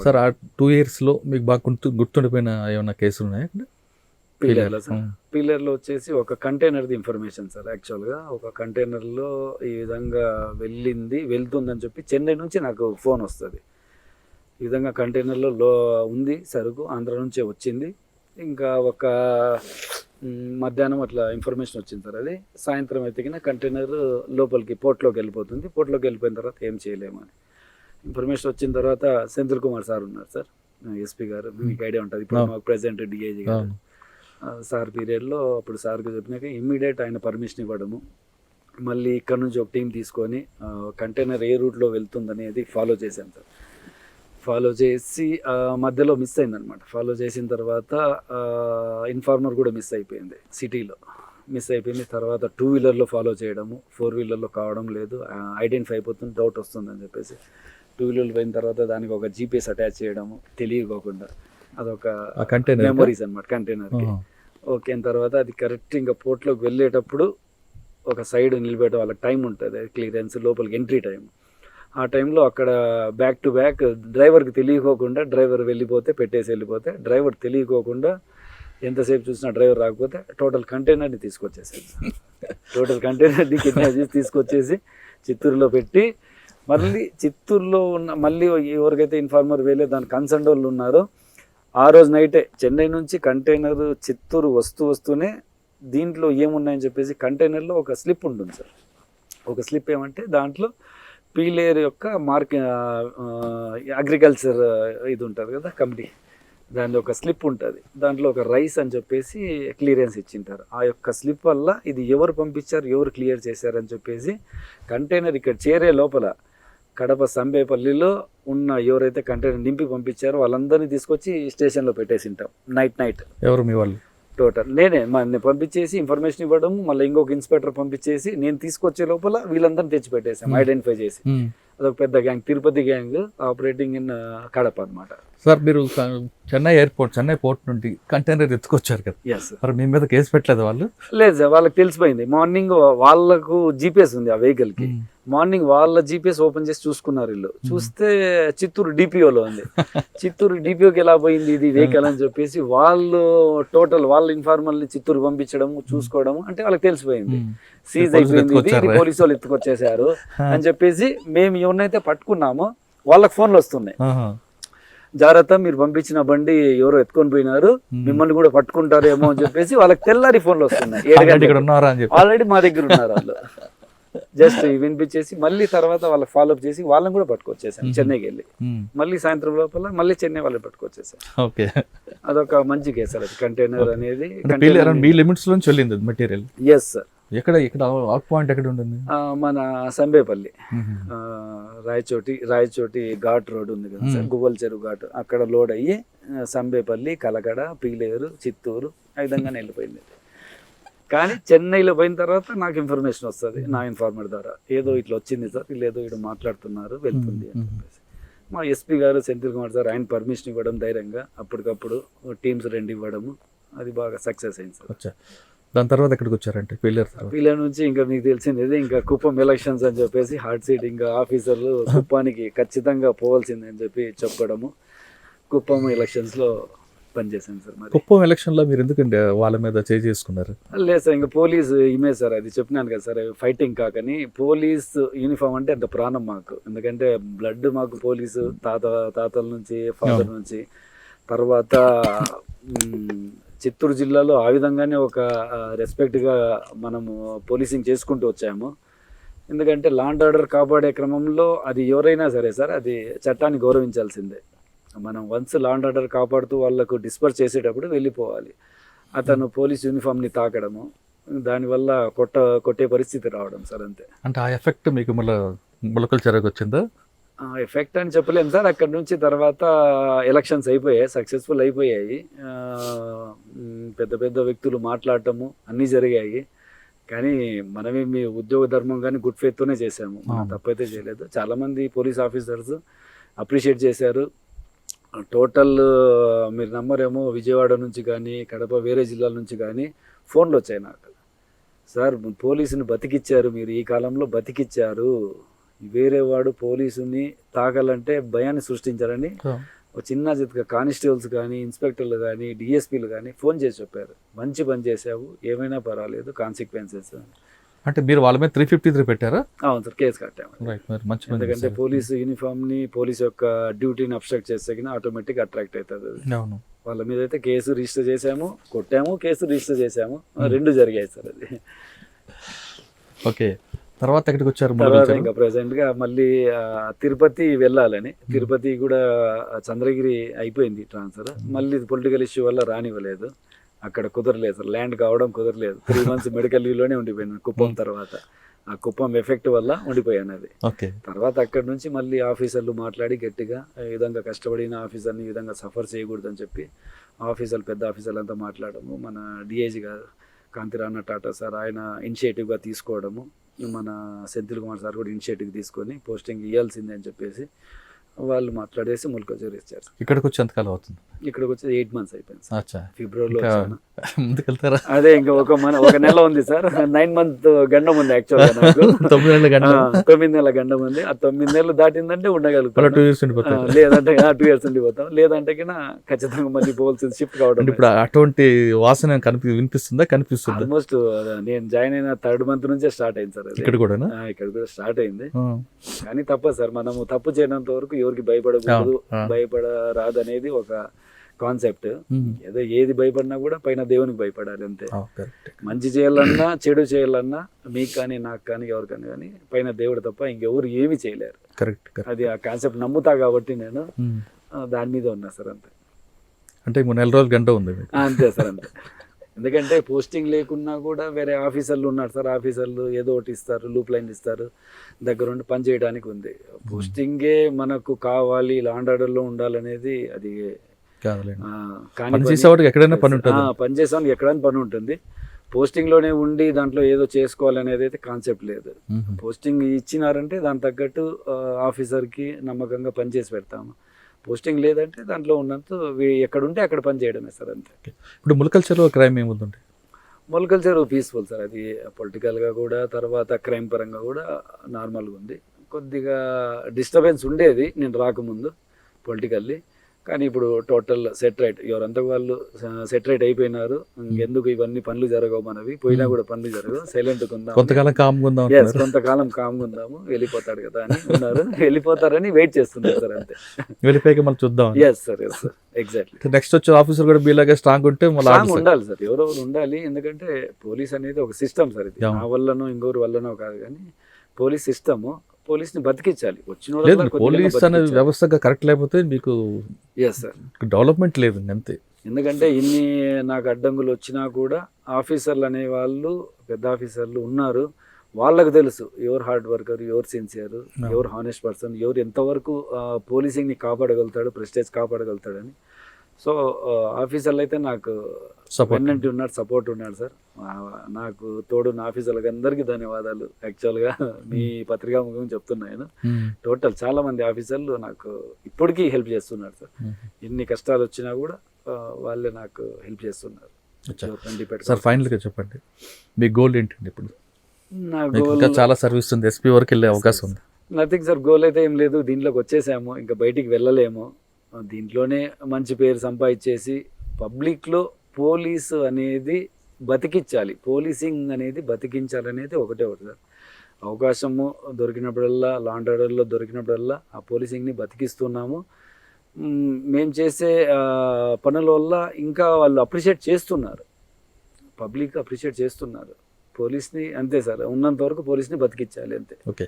Sir ఆ 2 yearsలో మీకు బాగా గుర్తుండిపోయిన ఏమైనా కేసులు ఉన్నాయా? పీలర్లో సార్, పీలర్లో వచ్చేసి ఒక కంటైనర్ది ఇన్ఫర్మేషన్ సార్. యాక్చువల్గా ఒక కంటైనర్లో ఈ విధంగా వెళ్తుందని చెప్పి చెన్నై నుంచి నాకు ఫోన్ వస్తుంది. ఈ విధంగా కంటైనర్లో ఉంది సరుకు, ఆంధ్ర నుంచే వచ్చింది. ఇంకా ఒక మధ్యాహ్నం అట్లా ఇన్ఫర్మేషన్ వచ్చింది సార్. అది సాయంత్రం ఎతికిన కంటైనర్ లోపలికి పోర్ట్లోకి వెళ్ళిపోతుంది. పోర్ట్లోకి వెళ్ళిపోయిన తర్వాత ఏం చేయలేమని ఇన్ఫర్మేషన్ వచ్చిన తర్వాత సెంథిల్ కుమార్ సార్ ఉన్నారు సార్, ఎస్పీ గారు, మీకు ఐడియా ఉంటుంది. ఇప్పుడు మాకు ప్రెసిడెంట్ డిఐజీ గారు సార్ పీరియడ్లో అప్పుడు సార్కి చెప్పినాక ఇమ్మీడియట్ ఆయన పర్మిషన్ ఇవ్వడము, మళ్ళీ ఇక్కడ నుంచి ఒక టీం తీసుకొని కంటైనర్ ఏ రూట్లో వెళ్తుందనేది ఫాలో చేశాను సార్. ఫాలో చేసి మధ్యలో మిస్ అయిందనమాట. ఫాలో చేసిన తర్వాత ఇన్ఫార్మర్ కూడా మిస్ అయిపోయింది, సిటీలో మిస్ అయిపోయింది. తర్వాత 2 వీలర్లో ఫాలో చేయడము, 4 వీలర్లో కావడం లేదు, ఐడెంటిఫై అయిపోతుంది, డౌట్ వస్తుందని చెప్పేసి 2 వీలర్లు పోయిన తర్వాత దానికి ఒక జీపీఎస్ అటాచ్ చేయడము తెలియకోకుండా. అదొక మెమరీస్ అనమాట కంటైనర్కి. ఓకే అయిన తర్వాత అది కరెక్ట్ ఇంకా పోర్ట్లోకి వెళ్ళేటప్పుడు ఒక సైడ్ నిలబెట్టే వాళ్ళకి టైం ఉంటుంది, క్లియరెన్స్ లోపలికి ఎంట్రీ టైం. ఆ టైంలో అక్కడ బ్యాక్ టు బ్యాక్ డ్రైవర్కి తెలియకోకుండా, డ్రైవర్ వెళ్ళిపోతే డ్రైవర్ తెలియకోకుండా ఎంతసేపు చూసినా డ్రైవర్ రాకపోతే టోటల్ కంటైనర్ని తీసుకొచ్చేసాను. టోటల్ కంటైనర్ని కిడ్నాప్ చేసి తీసుకొచ్చేసి చిత్తూరులో పెట్టి, మళ్ళీ చిత్తూరులో మళ్ళీ ఎవరికైతే ఇన్ఫార్మర్ వేలే దాని కన్సర్న్ వాళ్ళు ఉన్నారో ఆ రోజు నైటే చెన్నై నుంచి కంటైనర్ చిత్తూరు వస్తూనే దీంట్లో ఏమున్నాయని చెప్పేసి కంటైనర్లో ఒక స్లిప్ ఉంటుంది సార్. ఒక స్లిప్ ఏమంటే దాంట్లో పీలేరు యొక్క అగ్రికల్చర్ ఇది ఉంటుంది కదా కమిటీ, దాని ఒక స్లిప్ ఉంటుంది. దాంట్లో ఒక రైస్ అని చెప్పేసి క్లియరెన్స్ ఇచ్చింటారు. ఆ యొక్క స్లిప్ వల్ల ఇది ఎవరు పంపించారు, ఎవరు క్లియర్ చేశారని చెప్పేసి కంటైనర్ ఇక్కడ చేరే లోపల కడప సంబేపల్లిలో ఉన్న ఎవరైతే కంటైనర్ నింపి పంపించారో వాళ్ళందరినీ తీసుకొచ్చి స్టేషన్లో పెట్టేసింటాం నైట్. ఎవరు మీ వాళ్ళు? టోటల్ నేనే పంపించేసి ఇన్ఫర్మేషన్ ఇవ్వడం, మళ్ళీ ఇంకొక ఇన్స్పెక్టర్ పంపించేసి నేను తీసుకొచ్చే లోపల వీళ్ళందరినీ తెచ్చి పెట్టేసాం ఐడెంటిఫై చేసి. అదొక పెద్ద gang, Tirupati gang operating in Kadapa అనమాట. సార్ మీరు చెన్నై పోర్ట్ నుండి కంటైనర్ ఎత్తుకొచ్చారు కదా, మరి మీ మీద కేసు పెట్టలేదు వాళ్ళు? లేదు సార్, వాళ్ళకి తెలిసిపోయింది. మార్నింగ్ వాళ్ళకు జీపీఎస్ ఉంది ఆ వెహికల్కి. మార్నింగ్ వాళ్ళ జీపీఎస్ ఓపెన్ చేసి చూసుకున్నారు వీళ్ళు. చూస్తే చిత్తూరు డిపిఓలో ఉంది. చిత్తూరు డిపిఓకి ఎలా పోయింది ఇది వెహికల్ అని చెప్పేసి వాళ్ళు టోటల్ వాళ్ళ ఇన్ఫార్మర్ని చిత్తూరు పంపించడము, చూసుకోవడము, అంటే వాళ్ళకి తెలిసిపోయింది సీజ్ అయిపోయింది, పోలీసు వాళ్ళు ఎత్తుకొచ్చేసారు అని చెప్పేసి. మేము ఎవరినైతే పట్టుకున్నామో వాళ్ళకి ఫోన్లు వస్తున్నాయి, జాగ్రత్త మీరు పంపించిన బండి ఎవరో ఎత్తుకొని పోయినారు, మిమ్మల్ని కూడా పట్టుకుంటారేమో అని చెప్పేసి వాళ్ళకి తెల్లారి ఫోన్లు వస్తున్నాయి. 7 గంటలకు ఆల్రెడీ మా దగ్గర ఉన్నారు వాళ్ళు. జస్ట్ వినిపించేసి మళ్ళీ తర్వాత వాళ్ళకి ఫాలోఅప్ చేసి వాళ్ళని కూడా పట్టుకొచ్చేసాను చెన్నైకి వెళ్ళి. మళ్ళీ సాయంత్రం లోపల మళ్ళీ చెన్నై వాళ్ళని పట్టుకొచ్చేసాను. అదొక మంచి కేసు అది. కంటైనర్ అనేది మెటీరియల్. Yes sir. ఎక్కడ పాయింట్ ఎక్కడ ఉంటుంది? మన సంబేపల్లి, రాయచోటి ఘాట్ రోడ్ ఉంది కదా సార్, గువ్వల చెరువు ఘాట్, అక్కడ లోడ్ అయ్యి సంబేపల్లి, కలకడ, పీలేరు, చిత్తూరు ఆ విధంగానే వెళ్ళిపోయింది. కానీ చెన్నైలో పోయిన తర్వాత నాకు ఇన్ఫర్మేషన్ వస్తుంది నా ఇన్ఫార్మర్ ద్వారా, ఏదో ఇట్లా వచ్చింది సార్, వీళ్ళు ఇటు మాట్లాడుతున్నారు, వెళ్తుంది అని చెప్పేసి. మా ఎస్పీ గారు సెంథిల్ కుమార్ సార్ ఆయన పర్మిషన్ ఇవ్వడం ధైర్యంగా, అప్పటికప్పుడు టీమ్స్ 2 ఇవ్వడము, అది బాగా సక్సెస్ అయింది సార్. దాని తర్వాత ఎక్కడికి వచ్చారంటే పీలర్ నుంచి ఇంకా మీకు తెలిసింది ఇంకా కుప్పం ఎలక్షన్స్ అని చెప్పేసి హార్ట్ సీట్ ఇంకా ఆఫీసర్లు కుప్పానికి ఖచ్చితంగా పోవాల్సిందే అని చెప్పి చెప్పడము, కుప్పం ఎలక్షన్స్లో పనిచేశాను సార్. మరి కుప్పం ఎలక్షన్లో మీరు ఎందుకంటే వాళ్ళ మీద చేసుకున్నారు? లేదు సార్, ఇంకా పోలీస్ ఇమేజ్ సార్, అది చెప్పినాను కదా సార్, ఫైటింగ్ కాకని పోలీస్ యూనిఫామ్ అంటే అంత ప్రాణం మాకు. ఎందుకంటే బ్లడ్ మాకు పోలీసు తాతల నుంచి, ఫాదర్ నుంచి. తర్వాత చిత్తూరు జిల్లాలో ఆ విధంగానే ఒక రెస్పెక్ట్గా మనము పోలీసింగ్ చేసుకుంటూ వచ్చాము. ఎందుకంటే లా అండ్ ఆర్డర్ కాపాడే క్రమంలో అది ఎవరైనా సరే సార్, అది చట్టాన్ని గౌరవించాల్సిందే. మనం వన్స్ లా అండ్ ఆర్డర్ కాపాడుతూ వాళ్ళకు డిస్పర్స్ చేసేటప్పుడు వెళ్ళిపోవాలి. అతను పోలీస్ యూనిఫామ్ని తాకడము, దానివల్ల కొట్టే పరిస్థితి రావడం సార్, అంతే. అంటే ఆ ఎఫెక్ట్ మీకు మొలకల చెరకు వచ్చిందా? ఎఫెక్ట్ అని చెప్పలేము సార్. అక్కడ నుంచి తర్వాత ఎలక్షన్స్ అయిపోయాయి, సక్సెస్ఫుల్ అయిపోయాయి. పెద్ద వ్యక్తులు మాట్లాడటము అన్నీ జరిగాయి. కానీ మనమే మీ ఉద్యోగ ధర్మం కానీ గుడ్ ఫేత్తోనే చేసాము, మనం తప్పైతే చేయలేదు. చాలామంది పోలీస్ ఆఫీసర్స్ అప్రిషియేట్ చేశారు. టోటల్ మీరు నమ్మరేమో, విజయవాడ నుంచి కానీ కడప వేరే జిల్లాల నుంచి కానీ ఫోన్లు వచ్చాయి నాకు. సార్ పోలీసుని బతికిచ్చారు మీరు, ఈ కాలంలో బతికిచ్చారు, వేరే వాడు పోలీసుని తాకాలంటే భయాన్ని సృష్టించారని ఒక చిన్న చితక కానిస్టేబుల్స్ కానీ ఇన్స్పెక్టర్లు కానీ డిఎస్పీలు కానీ ఫోన్ చేసి చెప్పారు, మంచి పని చేసావు, ఏమైనా పర్వాలేదు, కాన్సిక్వెన్సెస్. అంటే మీరు వాళ్ళ మీద 353 పెట్టారా? అవును సార్, కేసు కట్టాము. రైట్, మరి మంచి పని ఎందుకంటే చేశారు. పోలీసు యూనిఫామ్ని, పోలీస్ యొక్క డ్యూటీని అబ్స్ట్రక్ట్ చేస్తే ఆటోమేటిక్ అట్రాక్ట్ అవుతుంది అది. అవును. వాళ్ళ మీద అయితే కేసు రిజిస్టర్ చేసాము, కొట్టాము, కేసు రిజిస్టర్ చేసాము, రెండు జరిగాయి సార్ అది. ఓకే, తర్వాత ఎక్కడికి వచ్చారు? తర్వాత ఇంకా ప్రెసెంట్ గా మళ్ళీ తిరుపతి వెళ్ళాలని, తిరుపతి కూడా చంద్రగిరి అయిపోయింది ట్రాన్స్ఫర్, మళ్ళీ పొలిటికల్ ఇష్యూ వల్ల రానివ్వలేదు, అక్కడ కుదరలేదు సార్, ల్యాండ్ కావడం కుదరలేదు. 3 months మెడికల్ లీవ్లోనే ఉండిపోయాను కుప్పం తర్వాత. ఆ కుప్పం ఎఫెక్ట్ వల్ల ఉండిపోయాను అది. తర్వాత అక్కడ నుంచి మళ్ళీ ఆఫీసర్లు మాట్లాడి గట్టిగా ఈ విధంగా కష్టపడిన ఆఫీసర్ని ఈ విధంగా సఫర్ చేయకూడదని చెప్పి ఆఫీసర్లు, పెద్ద ఆఫీసర్లు అంతా మాట్లాడము, మన డిఐజీ గారు కాంతిరాణ టాటా సార్ ఆయన ఇనిషియేటివ్గా తీసుకోవడము, మన సెంథిల్ కుమార్ సార్ కూడా ఇనిషియేటివ్ తీసుకొని పోస్టింగ్ ఇవ్వాల్సిందే అని చెప్పేసి వాళ్ళు మాట్లాడేసి ముల్కజూరు ఇచ్చారు. ఇక్కడికి వచ్చి ఎంతకాలం అవుతుంది? ఇక్కడికి వచ్చి 8 months అయిపోయింది సార్. ఫిబ్రవరిలో ముందుకెళ్తారా? అదే ఇంకా ఒక నెల ఉంది సార్, 9 month గండం ఉంది యాక్చువల్గా నాకు. 9 నెలల గండం. 9 నెలల గండం ఉంది. ఆ 9 నెలలు దాటిందంటే ఉండగలుగుతాం, 2 years ఉండిపోతాం. లేదంటే 2 years ఉండిపోతాం, లేదంటే ఖచ్చితంగా మళ్ళీ పోవాల్సింది షిఫ్ట్ కావడం. ఇప్పుడు అటువంటి వాసన వినిపిస్తుందా? కనిపిస్తుందా? ఆల్మోస్ట్ నేను జాయిన్ అయిన 3rd month నుంచే స్టార్ట్ అయింది సార్. ఇక్కడ కూడా స్టార్ట్ అయింది, కానీ తప్పదు సార్, మనము తప్పు చేయనంత వరకు ఎవరికి భయపడకూడదు, భయపడరాదు అనేది ఒక కాన్సెప్ట్. ఏదో ఏది భయపడినా కూడా పైన దేవునికి భయపడాలి అంతే. మంచి చేయాలన్నా చెడు చేయాలన్నా మీకు కానీ నాకు కానీ ఎవరికని కానీ పైన దేవుడు తప్ప ఇంకెవరు ఏమి చేయలేరు. అది ఆ కాన్సెప్ట్ నమ్ముతా కాబట్టి నేను దాని మీద ఉన్నా సార్ అంతే. అంటే 3 నెలల రోజులు గంట ఉంది అంతే సార్ అంతే. ఎందుకంటే పోస్టింగ్ లేకున్నా కూడా వేరే ఆఫీసర్లు ఉన్నారు సార్, ఆఫీసర్లు ఏదో ఒకటి ఇస్తారు, లూప్ లైన్ ఇస్తారు, దగ్గరుండి పని చేయడానికి ఉంది. పోస్టింగే మనకు కావాలి, లాండ్ ఆర్డర్లో ఉండాలనేది అది పని చేసేవాడికి ఎక్కడైనా పని ఉంటుంది. పోస్టింగ్ లోనే ఉండి దాంట్లో ఏదో చేసుకోవాలనేది అయితే కాన్సెప్ట్ లేదు. పోస్టింగ్ ఇచ్చినారంటే దాని తగ్గట్టు ఆఫీసర్ కి నమ్మకంగా పనిచేసి పెడతాము. పోస్టింగ్ లేదంటే దాంట్లో ఉన్నంత ఎక్కడుంటే అక్కడ పని చేయడమే సార్ అంతే. ఇప్పుడు ములకల్చర్లో క్రైమ్ ఏముందండి? ములకల్చర్ పీస్ఫుల్ సార్, అది పొలిటికల్గా కూడా తర్వాత క్రైమ్ పరంగా కూడా నార్మల్గా ఉంది. కొద్దిగా డిస్టర్బెన్స్ ఉండేది నేను రాకముందు పొలిటికల్లీ, కానీ ఇప్పుడు టోటల్ సెట్ రైట్, ఎవరంతా వాళ్ళు సెట్ రైట్ అయిపోయినారు. ఎందుకు ఇవన్నీ పనులు జరగవు, మనవి పోయినా కూడా పనులు జరగవు, సైలెంట్ ఉందాం, కొంతకాలం కామ్గా ఉందాము, వెళ్ళిపోతాడు కదా అని ఉన్నారు. వెళ్ళిపోతారని వెయిట్ చేస్తున్నారు సార్ అంతే. వెళ్ళిపోయాక మళ్ళీ చూద్దాం. Yes sir, yes sir, exactly. Next వచ్చే ఆఫీసర్ కూడా మీలాగా స్ట్రాంగ్ ఉంటే ఉండాలి సార్, ఎవరో ఉండాలి. ఎందుకంటే పోలీస్ అనేది ఒక సిస్టమ్ సార్, ఇది నా వల్లనో ఇంకోరి వల్లనో కాదు, కానీ పోలీస్ సిస్టము, పోలీస్ని బతికించాలి. వచ్చిన పోలీస్ అనేది వ్యవస్థగా కరెక్ట్ లేకపోతే మీకు డెవలప్మెంట్ లేదు అంతే. ఎందుకంటే ఇన్ని నాకు అడ్డంకులు వచ్చినా కూడా ఆఫీసర్లు అనే వాళ్ళు, పెద్ద ఆఫీసర్లు ఉన్నారు, వాళ్ళకు తెలుసు ఎవరు హార్డ్ వర్కర్, ఎవరు సిన్సియర్, ఎవరు హానెస్ట్ పర్సన్, ఎవరు ఎంతవరకు పోలీసింగ్ని కాపాడగలుగుతాడు, ప్రెస్టేజ్ కాపాడగలుగుతాడని. సో ఆఫీసర్లు అయితే నాకు వెన్నంటి ఉన్నాడు, సపోర్ట్ ఉన్నాడు సార్. నాకు తోడున్న ఆఫీసర్లకు అందరికీ ధన్యవాదాలు. యాక్చువల్గా మీ పత్రికా ముఖం చెప్తున్నాను, టోటల్ చాలా మంది ఆఫీసర్లు నాకు ఇప్పటికీ హెల్ప్ చేస్తున్నారు సార్. ఎన్ని కష్టాలు వచ్చినా కూడా వాళ్ళే నాకు హెల్ప్ చేస్తున్నారు. సార్ ఫైనల్గా చెప్పండి, మీ గోల్ ఏంటండి? ఇప్పుడు నా గోల్ చాలా సర్వీస్ ఉంది, ఎస్పీ వరకు వెళ్ళే అవకాశం ఉంది. నథింగ్ సార్, గోల్ అయితే ఏం లేదు. దీంట్లోకి వచ్చేసాము, ఇంకా బయటికి వెళ్ళలేము. దీంట్లోనే మంచి పేరు సంపాదించేసి పబ్లిక్లో పోలీసు అనేది బతికించాలి, పోలీసింగ్ అనేది బతికించాలనేది ఒకటే సార్. అవకాశము దొరికినప్పుడల్లా, లాండ్ ఆర్డర్లో దొరికినప్పుడల్లా ఆ పోలీసింగ్ని బతికిస్తున్నాము. మేము చేసే పనుల వల్ల ఇంకా వాళ్ళు అప్రిషియేట్ చేస్తున్నారు, పబ్లిక్ అప్రిషియేట్ చేస్తున్నారు పోలీస్ని. అంతే సార్, ఉన్నంత వరకు పోలీస్ని బతికించాలి అంతే. ఓకే,